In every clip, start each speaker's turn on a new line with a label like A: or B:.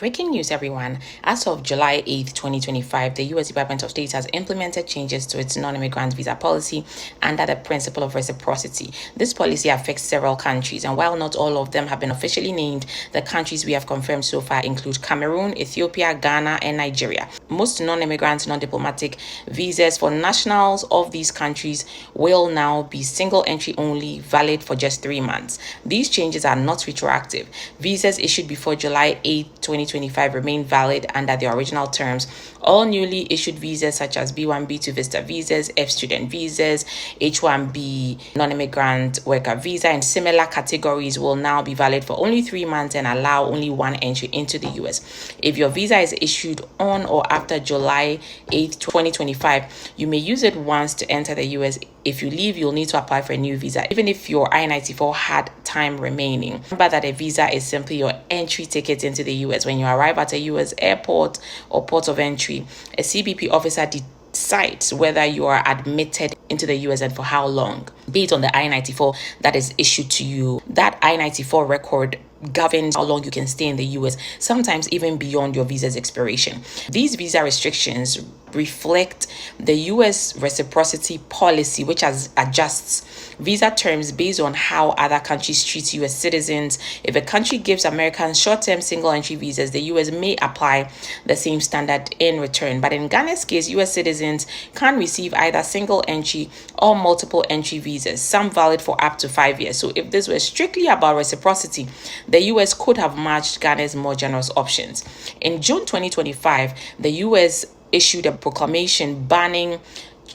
A: Breaking news, everyone. As of July 8th, 2025, the U.S. Department of State has implemented changes to its non-immigrant visa policy under the principle of reciprocity. This policy affects several countries, and while not all of them have been officially named, the countries we have confirmed so far include Cameroon, Ethiopia, Ghana, and Nigeria. Most non-immigrant, non-diplomatic visas for nationals of these countries will now be single entry only, valid for just 3 months. These changes are not retroactive. Visas issued before July 8th, 2025 remain valid under the original terms. All newly issued visas such as B1, B2 visitor visas, F student visas, H1B non-immigrant worker visa, and similar categories will now be valid for only 3 months and allow only one entry into the US. If your visa is issued on or after July 8th, 2025, you may use it once to enter the US. If you leave, you'll need to apply for a new visa, even if your I-94 had time remaining. Remember that a visa is simply your entry ticket into the US. When you arrive at a US airport or port of entry, a CBP officer decides whether you are admitted into the US and for how long, based on the I-94 that is issued to you. That I-94 record governs how long you can stay in the US, sometimes even beyond your visa's expiration. These visa restrictions reflect the US reciprocity policy, which adjusts visa terms based on how other countries treat US citizens. If a country gives Americans short-term single-entry visas, the US may apply the same standard in return. But in Ghana's case, US citizens can receive either single-entry or multiple-entry visas, some valid for up to 5 years. So if this were strictly about reciprocity, the US could have matched Ghana's more generous options. In June 2025, the US issued a proclamation banning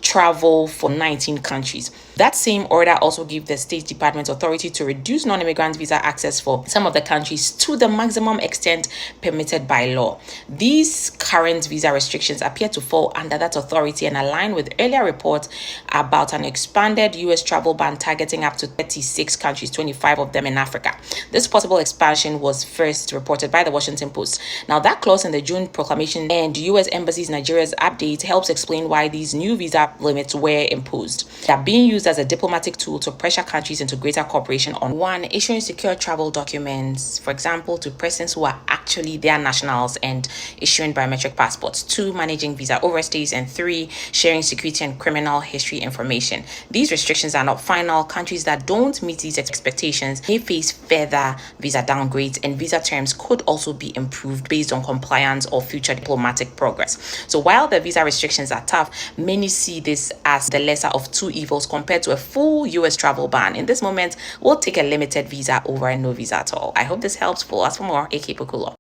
A: travel for 19 countries. That same order also gave the State Department authority to reduce non-immigrant visa access for some of the countries to the maximum extent permitted by law. These current visa restrictions appear to fall under that authority and align with earlier reports about an expanded US travel ban targeting up to 36 countries, 25 of them in Africa. This possible expansion was first reported by the Washington Post. Now, that clause in the June proclamation and US Embassy's Nigeria's update helps explain why these new visa limits were imposed. They are being used as a diplomatic tool to pressure countries into greater cooperation on 1, issuing secure travel documents, for example, to persons who are actually their nationals, and issuing biometric passports; 2, managing visa overstays; and 3, sharing security and criminal history information. These restrictions are not final. Countries that don't meet these expectations may face further visa downgrades, and visa terms could also be improved based on compliance or future diplomatic progress. So while the visa restrictions are tough, many see this as the lesser of two evils compared to a full US travel ban. In this moment, we'll take a limited visa over no visa at all. I hope this helps. Follow us for more. AK Poku.